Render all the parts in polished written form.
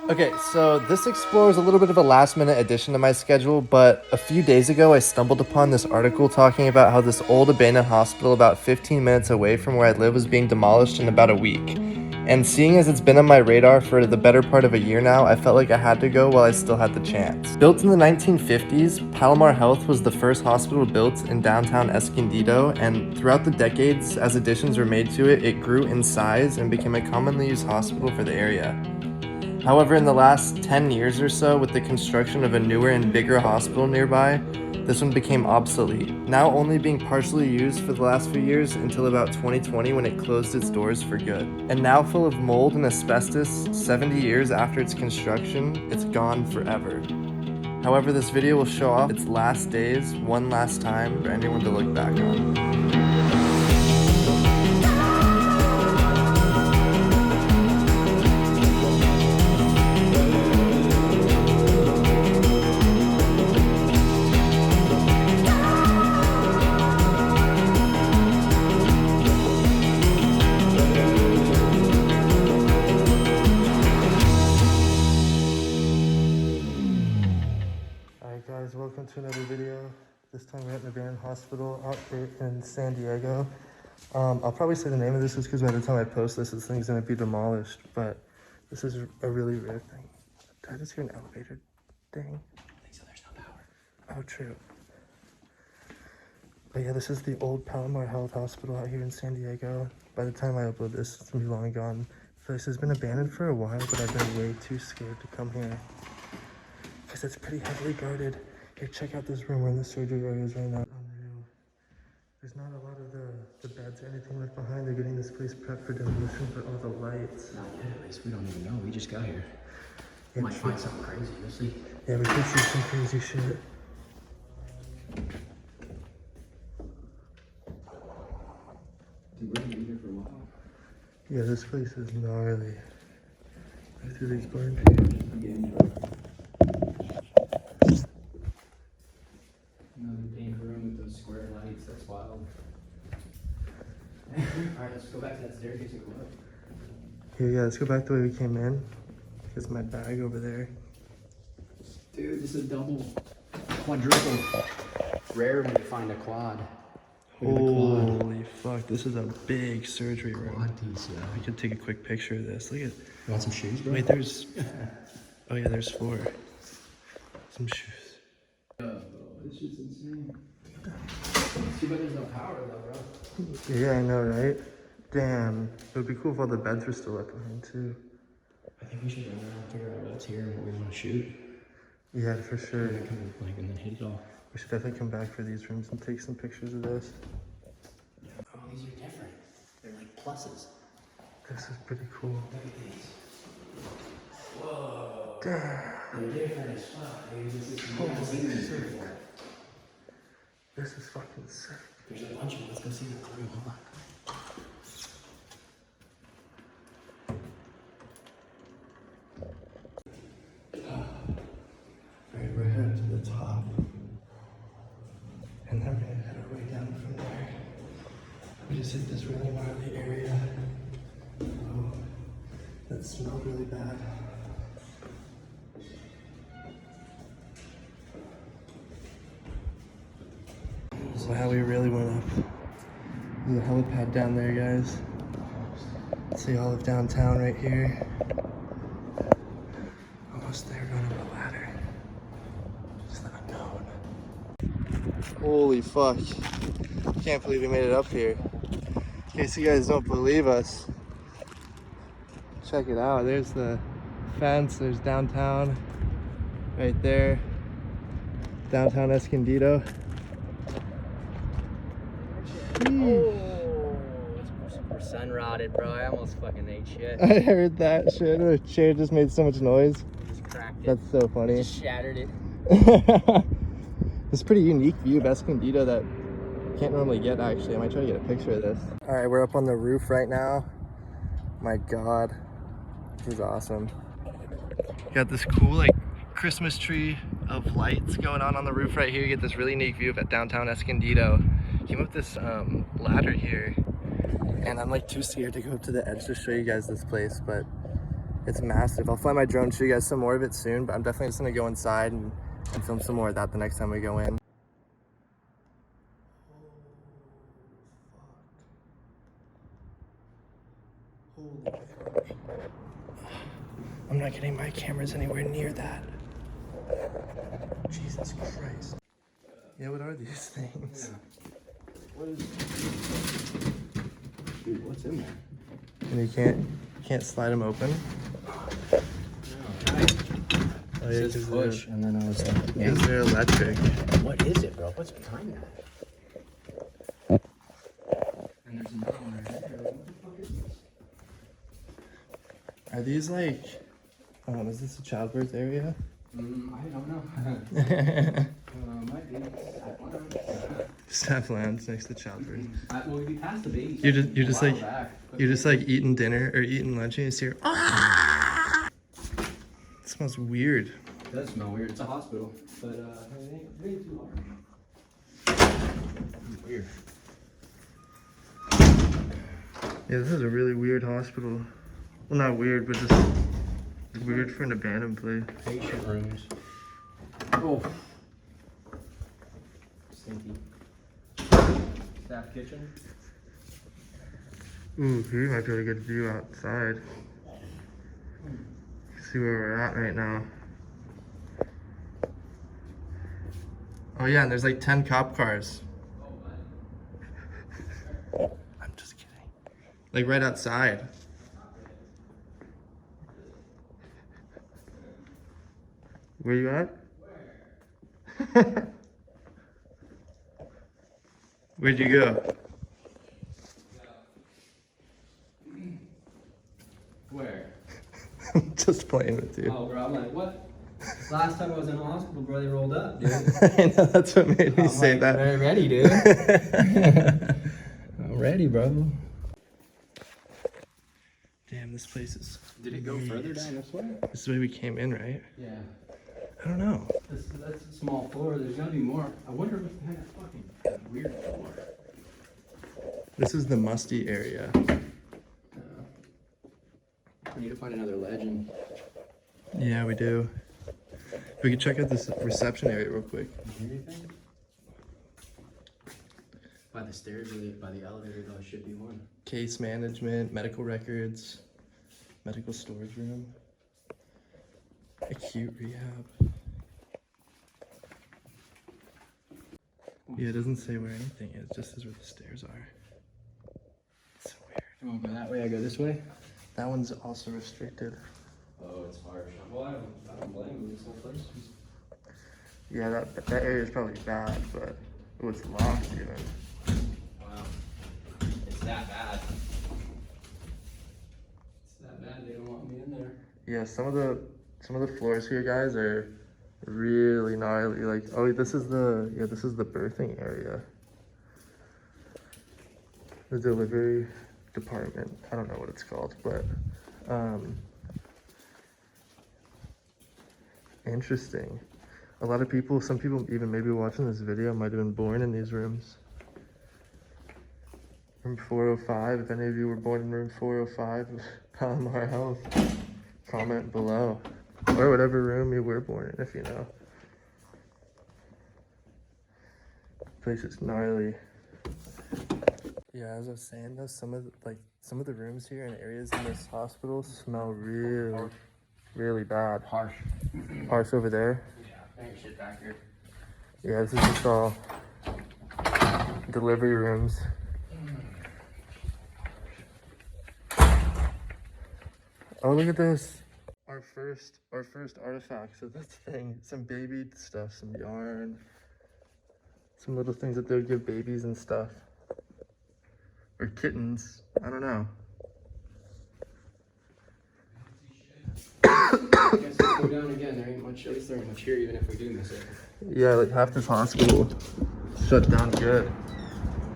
Okay, so this Explorer is a little bit of a last-minute addition to my schedule, but a few days ago I stumbled upon this article talking about how this old abandoned hospital about 15 minutes away from where I live was being demolished in about a week. And seeing as it's been on my radar for the better part of a year now, I felt like I had to go while I still had the chance. Built in the 1950s, Palomar Health was the first hospital built in downtown Escondido, and throughout the decades, as additions were made to it, it grew in size and became a commonly used hospital for the area. However, in the last 10 years or so, with the construction of a newer and bigger hospital nearby, this one became obsolete, now only being partially used for the last few years until about 2020 when it closed its doors for good. And now full of mold and asbestos, 70 years after its construction, it's gone forever. However, this video will show off its last days one last time for anyone to look back on. Alright guys, welcome to another video. This time we're at an abandoned hospital out there in San Diego. I'll probably say the name of this is because by the time I post this thing's going to be demolished, but this is a really rare thing. Did I just hear an elevator thing? I think so, there's no power. Oh, true. But yeah, this is the old Palomar Health Hospital out here in San Diego. By the time I upload this, it's going to be long gone. The place has been abandoned for a while, but I've been way too scared to come here, because it's pretty heavily guarded. Here, check out this room. We're in the surgery areas right now. Unreal. There's not a lot of the beds or anything left behind. They're getting this place prepped for demolition, but all the lights. Not yet, at least we don't even know. We just got here. Yeah, Might find something crazy, we'll see. Yeah, we could see some crazy shit. Dude, we're gonna be here for a while. Yeah, this place is gnarly. Right through these barn trees. Another pink room with those square lights, that's wild. Alright, let's go back to that staircase and go up. Here, yeah, let's go back the way we came in. Here's my bag over there. Dude, this is double, quadruple. Rare when you find a quad. Look at the quad. Holy fuck, this is a big surgery room. Quad piece, yeah. I could take a quick picture of this. Look at. You want some shoes, bro? Wait, there's. Oh yeah, there's 4. Some shoes. This shit's insane. Too bad there's no power though, bro. Yeah, I know, right? Damn. It would be cool if all the beds were still left behind too. I think we should run around and figure out what's here and what we want to shoot. Yeah, for sure. And then hit it all. We should definitely come back for these rooms and take some pictures of this. Oh, these are different. They're like pluses. This is pretty cool. Look at these. Whoa. Damn. They're different as fuck, dude. Holy shit. This is fucking sick. There's a bunch of them. Let's go see the room. Hold on. Alright, we're headed to the top. And then we're gonna head our way down from there. We just hit this really gnarly area. Oh, that smelled really bad. So how we really went up. There's a helipad down there, guys. See all of downtown right here. Almost there, going up a ladder. Just the unknown. Holy fuck. Can't believe we made it up here. In case you guys don't believe us, check it out. There's the fence, there's downtown right there. Downtown Escondido. Oh, it's super sun rotted, bro. I almost fucking ate shit. I heard that shit. The chair just made so much noise. I just cracked it. That's so funny. Just shattered it. It's a pretty unique view of Escondido that you can't normally get, actually. I might try to get a picture of this. All right, we're up on the roof right now. My God, this is awesome. Got this cool, like, Christmas tree of lights going on the roof right here. You get this really neat view of downtown Escondido. Came up this ladder here, and I'm like too scared to go up to the edge to show you guys this place, but It's massive. I'll fly my drone to show you guys some more of it soon, but I'm definitely just gonna go inside and film some more of that the next time we go in. I'm not getting my cameras anywhere near that. Jesus Christ. Yeah, what are these things? Yeah. What is... Dude, what's in there? And you can't slide them open? Oh, Oh, yeah, it says push, and then I was like, yeah. They're electric. what is it, bro? What's behind that? And there's another one right there. What the fuck is this? Are these like, is this a childbirth area? I don't know. Might be. Staff lounge next to childbirth. Well, we passed the baby. You're just like eating dinner or eating lunch and you just hear, ah! It smells weird. It does smell weird. It's a hospital, but it ain't too hard. Weird. Yeah, this is a really weird hospital. Well, not weird, but just weird for an abandoned place. Patient rooms. Oh. Stinky. Staff kitchen. Ooh, here might be a good view outside. See where we're at right now. Oh yeah, and there's like 10 cop cars. I'm just kidding. Like right outside. Where you at? Where'd you go? Where? I'm just playing with you. Oh, bro, I'm like, what? Last time I was in the hospital, bro, they rolled up, dude. I know, that's what made me say like, that. Very ready, dude. I'm ready, bro. Damn, this place is... Did it go further down this way? This is the way we came in, right? Yeah. I don't know. That's a small floor. There's gotta be more. I wonder what's behind that fucking weird floor. This is the musty area. We need to find another legend. Yeah, we do. We can check out this reception area real quick. Hear anything? By the stairs or by the elevator, though, should be one. Case management, medical records, medical storage room, acute rehab. Yeah, it doesn't say where anything is, it just says where the stairs are. It's so weird. You want to go that way? I go this way? That one's also restricted. Oh, it's harsh. Well, I don't blame you. It's no place. Yeah, that area is probably bad, but it was locked even. Wow. It's that bad. It's that bad. They don't want me in there. Yeah, some of the floors here, guys, are really gnarly. Like, oh, this is the birthing area. The delivery department. I don't know what it's called, but interesting. A lot of people, some people even maybe watching this video might have been born in these rooms. Room 405, if any of you were born in room 405 of Palomar Health, comment below. Or whatever room you were born in, if you know. Place is gnarly. Yeah, as I was saying though, some of the rooms here and areas in this hospital smell really, really bad. Harsh. Harsh over there. Yeah, there ain't shit back here. Yeah, this is just all delivery rooms. Oh, look at this. Our first artifact. So this thing, some baby stuff, some yarn, some little things that they would give babies and stuff. Or kittens. I don't know. I guess let's go down again. There ain't much, at least there ain't much here, even if we do miss it. Yeah, like half this hospital shut down good.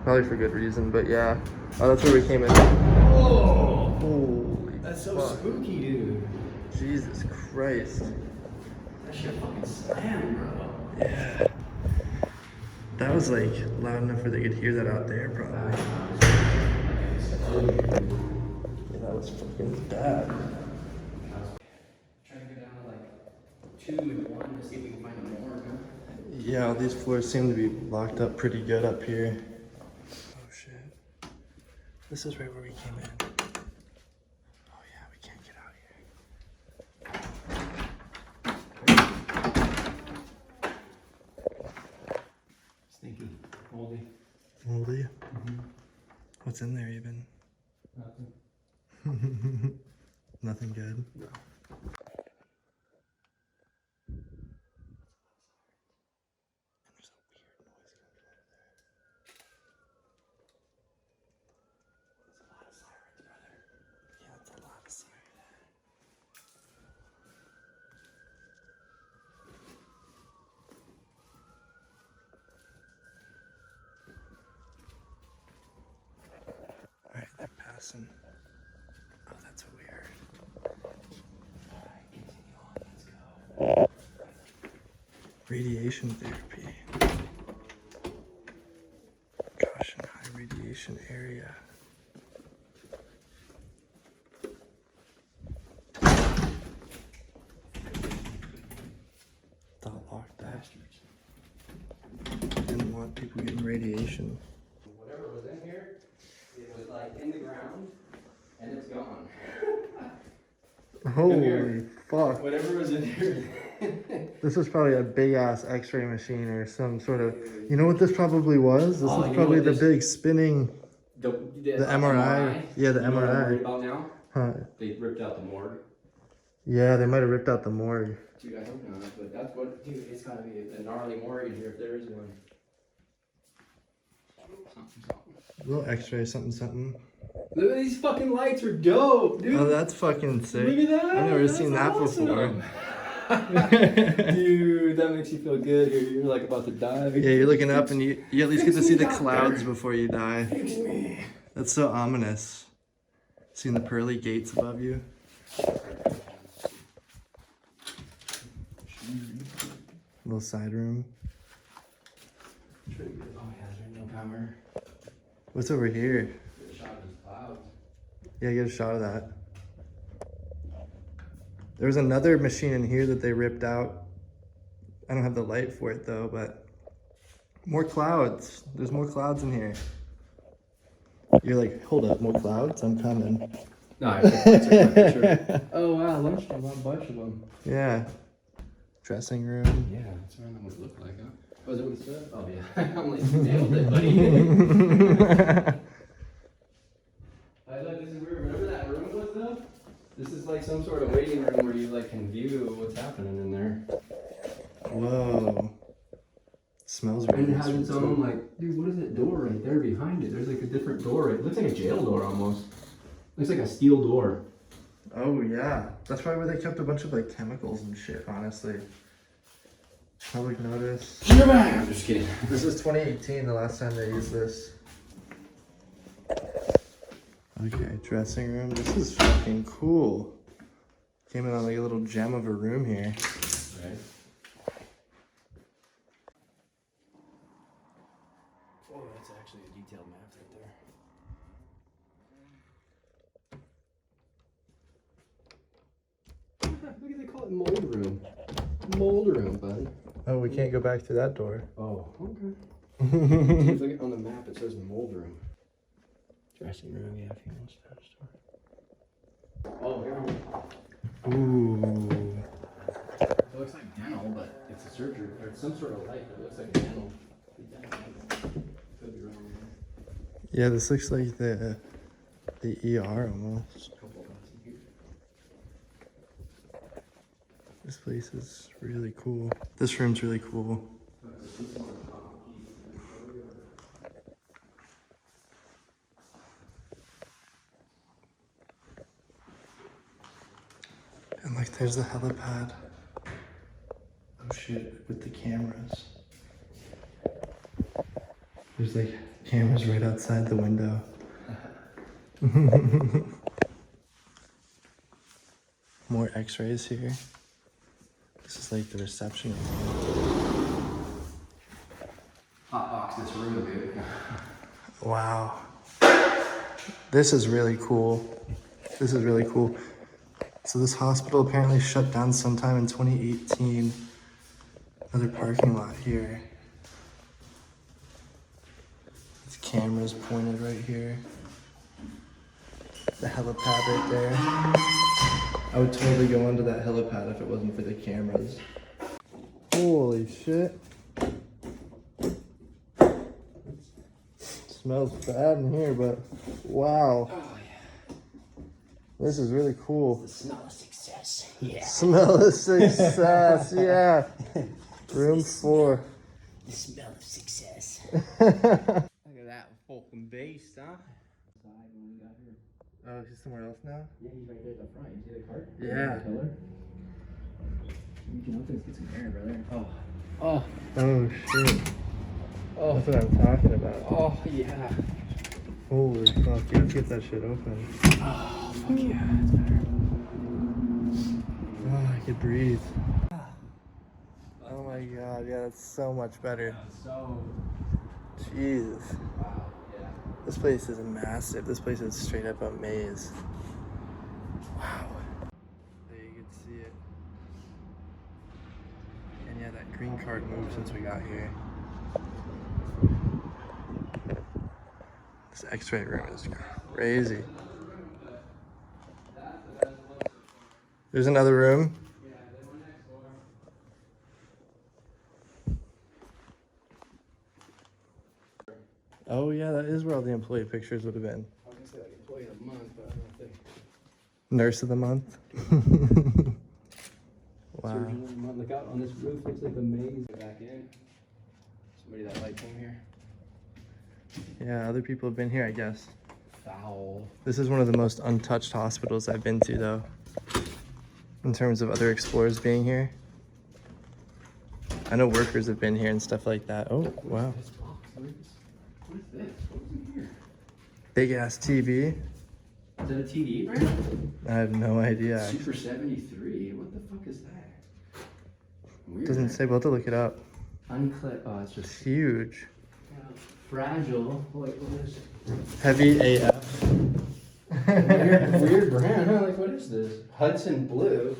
Probably for good reason, but yeah. Oh, that's where we came in. Oh! Holy That's so fuck. spooky, dude. Jesus Christ. That shit fucking slammed, bro. Yeah. That was like loud enough where they could hear that out there, probably. Yeah, that was fucking bad. 2 and 1 to see if we can find a morgue. Yeah, all these floors seem to be locked up pretty good up here. Oh shit. This is right where we came in. Oh yeah, we can't get out here. Stinky, moldy. Moldy? What's in there even? Nothing. Nothing good? No. Alright, they're passing. Oh, that's weird. Alright, continue on, let's go. Radiation therapy. Caution, high radiation area. Thought locked that. Didn't want people getting radiation. Whatever was in here, it was like in the ground, and it's gone. Holy fuck. Whatever was in here. This is probably a big ass x-ray machine or some sort of, you know what this probably was? This Oh, is you probably know the what big spinning, The MRI. Yeah, the You know what I'm worried MRI. about now? Huh. They ripped out the morgue. Yeah, they might have ripped out the morgue. Dude, I hope not, but that's what, dude, it's gotta be a gnarly morgue in here if there is one. Something. A little x-ray, something, something. Look at these fucking lights are dope, dude. Oh, that's fucking sick. Look at that. I've never That's seen that awesome. before. Dude, that makes you feel good. You're like about to die. Yeah, you're looking up and you at least get to see the Fix me, clouds doctor. before you die. Fix me. That's so ominous. Seeing the pearly gates above you. Little side room. Oh yeah, there's no power. What's over here? Get a shot of these clouds. Yeah, get a shot of that. There was another machine in here that they ripped out. I don't have the light for it though, but more clouds. There's more clouds in here. You're like, hold up, more clouds? I'm coming. No, I took my picture. Oh wow, lunchtime, a bunch of them. Yeah. Dressing room. Yeah, that's what that would look like, huh? Oh, is that what it said? Oh yeah. I'm like, you nailed it, buddy. I thought this is weird. Remember that room was though? This is like some sort of waiting room where you like can view what's happening in there. Whoa. Smells really And it has good. its own like, dude, what is that door right there behind it? There's like a different door. It looks like a jail door almost. Looks like a steel door. Oh yeah. That's probably where they kept a bunch of like chemicals and shit, honestly. Public notice. I'm just kidding. This is 2018, the last time they used this. Okay, dressing room. This is fucking cool. Came in on like a little gem of a room here. Right. Oh, that's actually a detailed map right there. Look at they call it mold room. Mold room, bud. Oh, we can't go back through that door. Oh, okay. Look at on the map, it says mold room. Dressing room, yeah, female staff store. Oh, here we go. Ooh. It looks like dental, but it's a surgery, or it's some sort of light that looks like a dental. Could be wrong. Yeah, this looks like the ER almost. Couple of us in here. This place is really cool. This room's really cool. And like there's the helipad. Oh shit, with the cameras. There's like cameras right outside the window. More x-rays here. This is like the reception. Hot box this room, dude. Wow. This is really cool. This is really cool. So this hospital apparently shut down sometime in 2018. Another parking lot here. These cameras pointed right here. The helipad right there. I would totally go onto that helipad if it wasn't for the cameras. Holy shit. Smells bad in here, but wow. Oh, yeah. This is really cool. The smell of success. Yeah. Smell of success, yeah. Room 4. The smell of success. Look at that fucking beast, huh? Oh, he's somewhere else now? Yeah, he's right there at the front. You see the cart? Yeah. The pillar? You can open, get some air, brother. Oh. Oh, Oh shit. oh, That's what I'm talking about. oh, yeah. Holy fuck, yeah, let's get that shit open. Oh, fuck yeah. That's better. Oh, I could breathe. Oh my god, yeah, that's so much better. So, Jesus. wow, yeah. This place is massive. This place is straight up a maze. Wow. There you can see it. And yeah, that green card moved since we got here. This x-ray room is crazy. There's another room. Oh yeah, that is where all the employee pictures would have been. I was gonna say like employee of the month, but I don't think. Nurse of the month. Wow. Surgeon of the month. Look out on this roof. Looks like a maze. Back in. Somebody that like came here. Yeah, other people have been here, I guess. Foul. This is one of the most untouched hospitals I've been to, though, in terms of other explorers being here. I know workers have been here and stuff like that. Oh, wow. This box. What is this? What's in here? Big ass TV. Is that a TV, Brandon? I have no idea. Actually. Super 73. What the fuck is that? Weird. Doesn't say, we'll have to look it up. Unclip. Oh, it's It's just huge. fragile. Wait, what is it? Heavy AF. Weird brand. Huh? Like, what is this? Hudson Blue.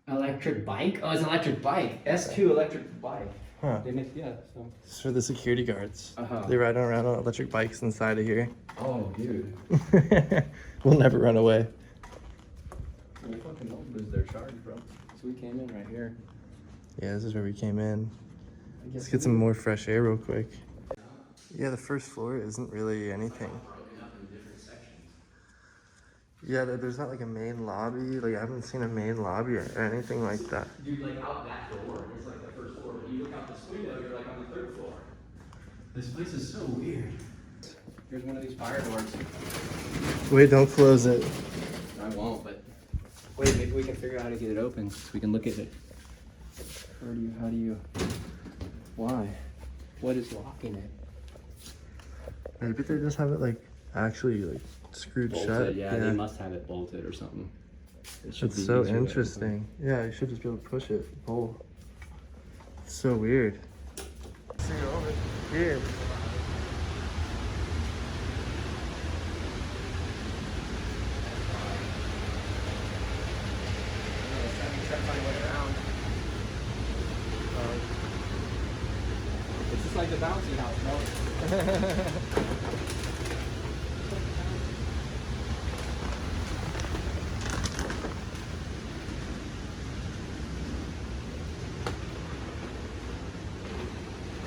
Electric bike? Oh, it's an electric bike. S2 electric bike. Huh. They make, yeah, so. It's for the security guards. Uh-huh. They ride around on electric bikes inside of here. Oh, dude. We'll never run away. We fucking don't lose their charge, bro. So we came in right here. Yeah, this is where we came in. I guess Let's get some more fresh air real quick. Yeah, the first floor isn't really anything. Yeah, there's not like a main lobby. Like, I haven't seen a main lobby or anything like that. Dude, like out that door, it's like the first floor. But you look out this window, you're like on the third floor. This place is so weird. Here's one of these fire doors. Wait, don't close it. I won't, but wait, maybe we can figure out how to get it open so we can look at it. How do you, why? What is locking it? Maybe they just have it like actually like screwed Bolted, shut. yeah, they must have it bolted or something. It should It's be so easier to interesting. Yeah, you should just be able to push it, pull. It's so weird. See you over here. It's just like the bouncy house, bro.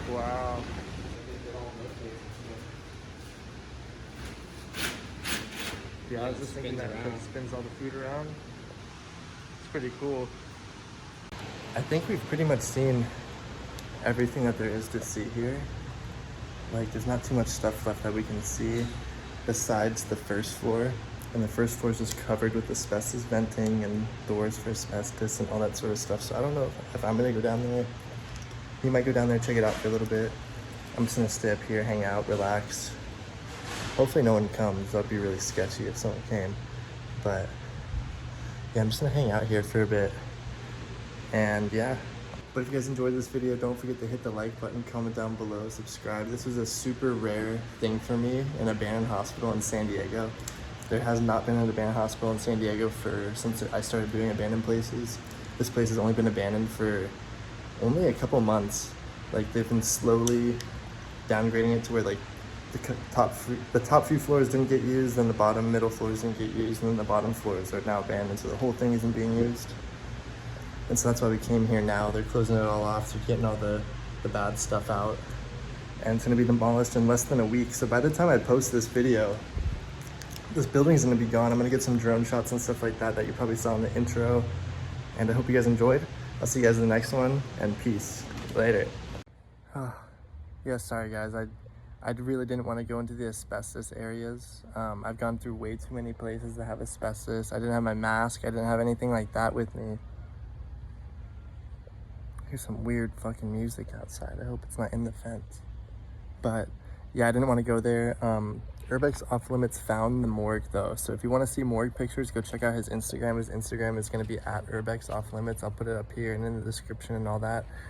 Wow. Yeah, I was just thinking that it spins all the food around. It's pretty cool. I think we've pretty much seen everything that there is to see here. Like, there's not too much stuff left that we can see besides the first floor. And the first floor is just covered with asbestos venting and doors for asbestos and all that sort of stuff. So I don't know if I'm gonna go down there. You might go down there, check it out for a little bit. I'm just gonna stay up here, hang out, relax. Hopefully no one comes. That'd be really sketchy if someone came. But yeah, I'm just gonna hang out here for a bit. And yeah. But if you guys enjoyed this video, don't forget to hit the like button, comment down below, subscribe. This was a super rare thing for me in an abandoned hospital in San Diego. There has not been an abandoned hospital in San Diego since I started doing abandoned places. This place has only been abandoned for only a couple months. Like, they've been slowly downgrading it to where like the top few floors didn't get used, then the bottom middle floors didn't get used, and then the bottom floors are now abandoned, so the whole thing isn't being used. And so that's why we came here now. They're closing it all off, so getting all the bad stuff out. And it's gonna be demolished in less than a week. So by the time I post this video, this building's gonna be gone. I'm gonna get some drone shots and stuff like that you probably saw in the intro. And I hope you guys enjoyed. I'll see you guys in the next one, and peace. Later. Yeah, sorry guys. I really didn't want to go into the asbestos areas. I've gone through way too many places that have asbestos. I didn't have my mask. I didn't have anything like that with me. Here's some weird fucking music outside. I hope it's not in the fence. But yeah, I didn't want to go there. Urbex Off Limits found the morgue though. So if you want to see morgue pictures, go check out his Instagram. His Instagram is going to be at Urbex Off Limits. I'll put it up here and in the description and all that.